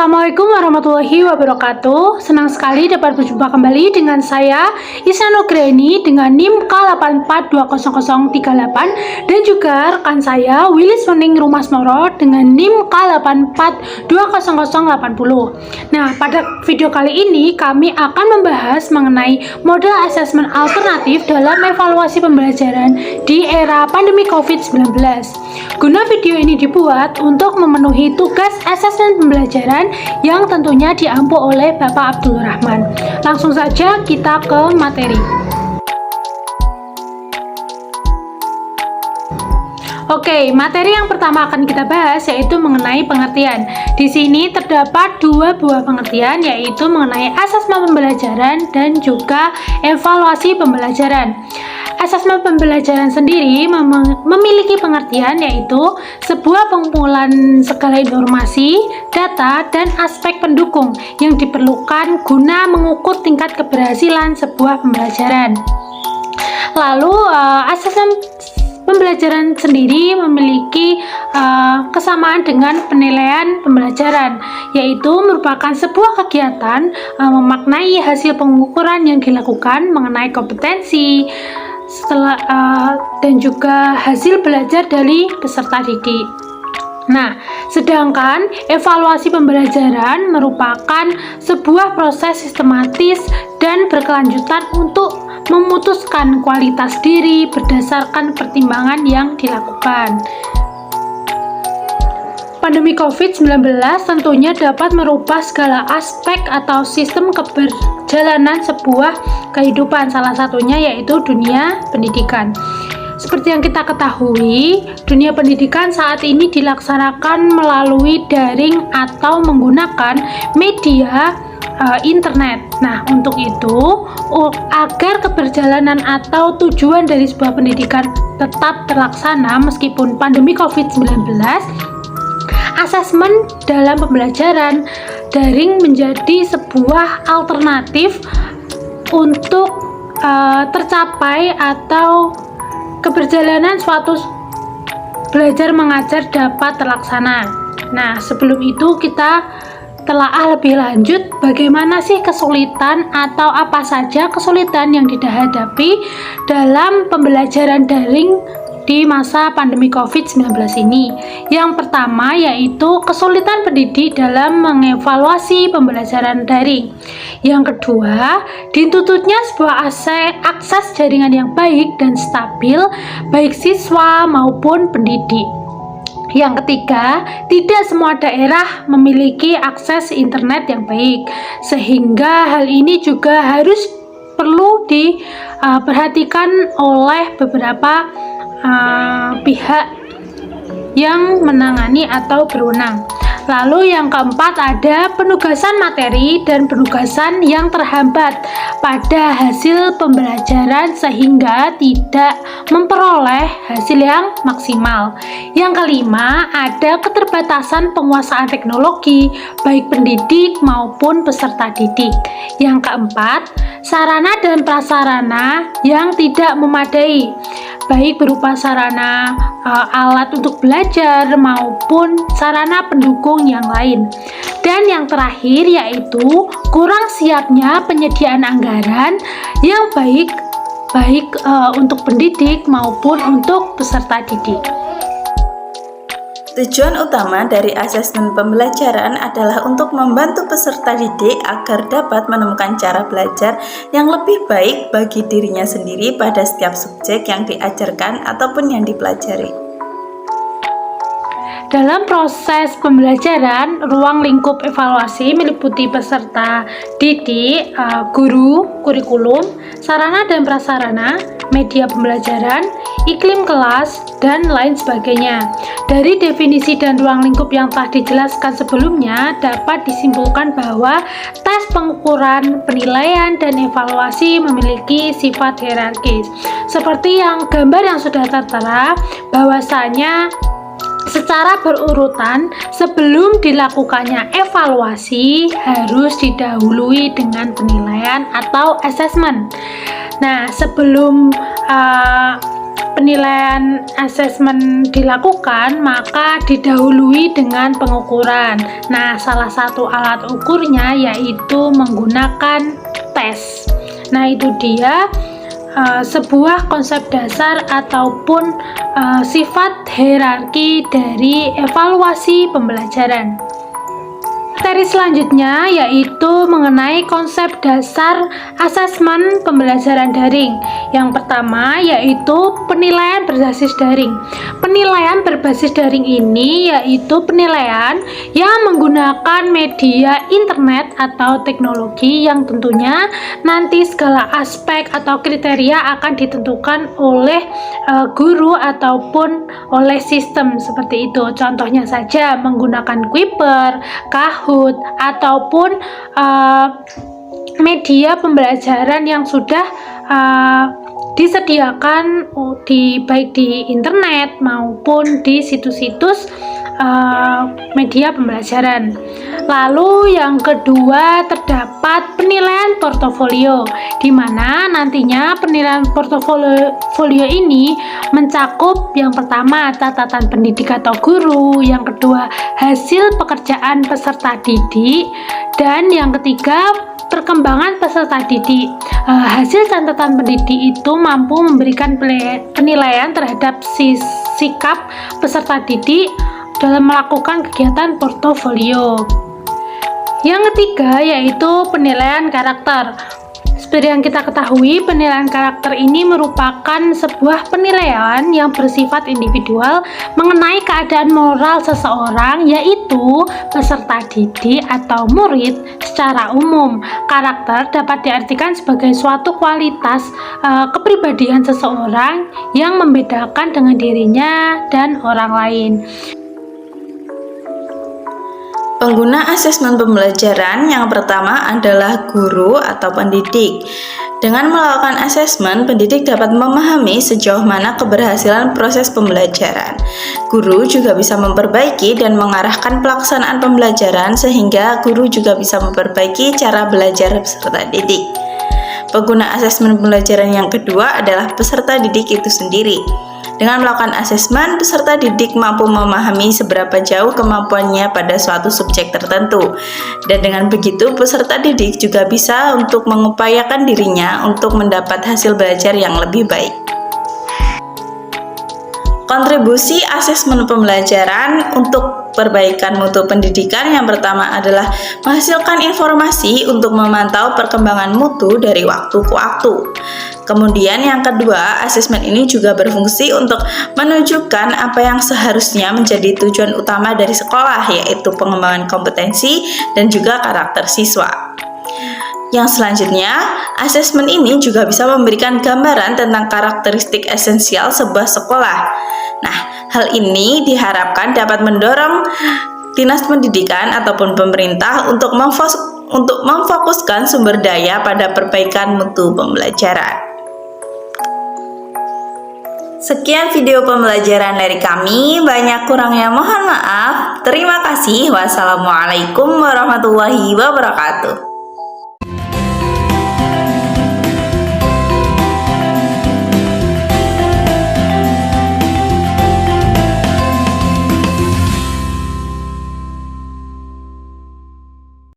Assalamualaikum warahmatullahi wabarakatuh. Senang sekali dapat berjumpa kembali dengan saya Isna Nugraini dengan NIM K84200038 dan juga rekan saya Willis Wening Rumasmoro dengan NIM K84200080. Nah, pada video kali ini kami akan membahas mengenai model asesmen alternatif dalam evaluasi pembelajaran di era pandemi COVID-19. Guna video ini dibuat untuk memenuhi tugas asesmen pembelajaran yang tentunya diampu oleh Bapak Abdul Rahman. Langsung saja kita ke materi. Oke, materi yang pertama akan kita bahas yaitu mengenai pengertian. Di sini terdapat dua buah pengertian, yaitu mengenai asesmen pembelajaran dan juga evaluasi pembelajaran. Asesmen pembelajaran sendiri memiliki pengertian yaitu sebuah pengumpulan segala informasi, data, dan aspek pendukung yang diperlukan guna mengukur tingkat keberhasilan sebuah pembelajaran. Lalu, asesmen pembelajaran sendiri memiliki kesamaan dengan penilaian pembelajaran, yaitu merupakan sebuah kegiatan memaknai hasil pengukuran yang dilakukan mengenai kompetensi dan juga hasil belajar dari peserta didik. Nah, sedangkan evaluasi pembelajaran merupakan sebuah proses sistematis dan berkelanjutan untuk memutuskan kualitas diri berdasarkan pertimbangan yang dilakukan. Pandemi COVID-19 tentunya dapat merubah segala aspek atau sistem keberjalanan sebuah kehidupan, salah satunya yaitu dunia pendidikan. Seperti yang kita ketahui, dunia pendidikan saat ini dilaksanakan melalui daring atau menggunakan media internet. Nah, untuk itu, agar keberjalanan atau tujuan dari sebuah pendidikan tetap terlaksana meskipun pandemi COVID-19, asesmen dalam pembelajaran daring menjadi sebuah alternatif untuk tercapai atau keberjalanan suatu belajar mengajar dapat terlaksana. Nah, sebelum itu kita telaah lebih lanjut bagaimana sih kesulitan atau apa saja kesulitan yang dihadapi dalam pembelajaran daring di masa pandemi COVID-19 ini. Yang pertama yaitu kesulitan pendidik dalam mengevaluasi pembelajaran daring. Yang kedua, dituntutnya sebuah akses jaringan yang baik dan stabil baik siswa maupun pendidik. Yang ketiga, tidak semua daerah memiliki akses internet yang baik, sehingga hal ini juga harus perlu diperhatikan oleh beberapa pihak yang menangani atau berwenang. Lalu yang keempat ada penugasan materi dan penugasan yang terhambat pada hasil pembelajaran sehingga tidak memperoleh hasil yang maksimal. Yang kelima ada keterbatasan penguasaan teknologi baik pendidik maupun peserta didik. Yang keempat, sarana dan prasarana yang tidak memadai baik berupa sarana alat untuk belajar maupun sarana pendukung yang lain. Dan yang terakhir yaitu kurang siapnya penyediaan anggaran yang baik untuk pendidik maupun untuk peserta didik. Tujuan utama dari asesmen pembelajaran adalah untuk membantu peserta didik agar dapat menemukan cara belajar yang lebih baik bagi dirinya sendiri pada setiap subjek yang diajarkan ataupun yang dipelajari. Dalam proses pembelajaran, ruang lingkup evaluasi meliputi peserta didik, guru, kurikulum, sarana dan prasarana, media pembelajaran, iklim kelas, dan lain sebagainya. Dari definisi dan ruang lingkup yang telah dijelaskan sebelumnya, dapat disimpulkan bahwa tes pengukuran, penilaian, dan evaluasi memiliki sifat hierarkis. Seperti yang gambar yang sudah tertera, bahwasanya secara berurutan sebelum dilakukannya evaluasi harus didahului dengan penilaian atau asesmen. Nah, sebelum penilaian asesmen dilakukan, maka didahului dengan pengukuran. Nah, salah satu alat ukurnya yaitu menggunakan tes. Nah, itu dia sebuah konsep dasar ataupun sifat hierarki dari evaluasi pembelajaran. Materi selanjutnya yaitu mengenai konsep dasar asesmen pembelajaran daring. Yang pertama yaitu penilaian berbasis daring. Penilaian berbasis daring ini yaitu penilaian yang menggunakan media internet atau teknologi yang tentunya nanti segala aspek atau kriteria akan ditentukan oleh guru ataupun oleh sistem seperti itu. Contohnya saja menggunakan Kuiper, Kahoot, ataupun media pembelajaran yang sudah disediakan baik di internet maupun di situs-situs media pembelajaran. Lalu yang kedua terdapat penilaian portofolio, di mana nantinya penilaian portofolio ini mencakup yang pertama catatan pendidik atau guru, yang kedua hasil pekerjaan peserta didik, dan yang ketiga perkembangan peserta didik. Hasil catatan pendidik itu mampu memberikan penilaian terhadap sikap peserta didik dalam melakukan kegiatan portofolio. Yang ketiga yaitu penilaian karakter. Seperti yang kita ketahui, penilaian karakter ini merupakan sebuah penilaian yang bersifat individual mengenai keadaan moral seseorang, yaitu peserta didik atau murid secara umum. Karakter dapat diartikan sebagai suatu kualitas kepribadian seseorang yang membedakan dengan dirinya dan orang lain. Pengguna asesmen pembelajaran yang pertama adalah guru atau pendidik. Dengan melakukan asesmen, pendidik dapat memahami sejauh mana keberhasilan proses pembelajaran. Guru juga bisa memperbaiki dan mengarahkan pelaksanaan pembelajaran sehingga guru juga bisa memperbaiki cara belajar peserta didik. Pengguna asesmen pembelajaran yang kedua adalah peserta didik itu sendiri. Dengan melakukan asesmen, peserta didik mampu memahami seberapa jauh kemampuannya pada suatu subjek tertentu. Dan dengan begitu, peserta didik juga bisa untuk mengupayakan dirinya untuk mendapat hasil belajar yang lebih baik. Kontribusi asesmen pembelajaran untuk perbaikan mutu pendidikan yang pertama adalah menghasilkan informasi untuk memantau perkembangan mutu dari waktu ke waktu. Kemudian yang kedua, asesmen ini juga berfungsi untuk menunjukkan apa yang seharusnya menjadi tujuan utama dari sekolah, yaitu pengembangan kompetensi dan juga karakter siswa. Yang selanjutnya, asesmen ini juga bisa memberikan gambaran tentang karakteristik esensial sebuah sekolah. Nah, hal ini diharapkan dapat mendorong Dinas Pendidikan ataupun pemerintah untuk memfokuskan sumber daya pada perbaikan mutu pembelajaran. Sekian video pembelajaran dari kami, banyak kurangnya mohon maaf. Terima kasih. Wassalamualaikum warahmatullahi wabarakatuh.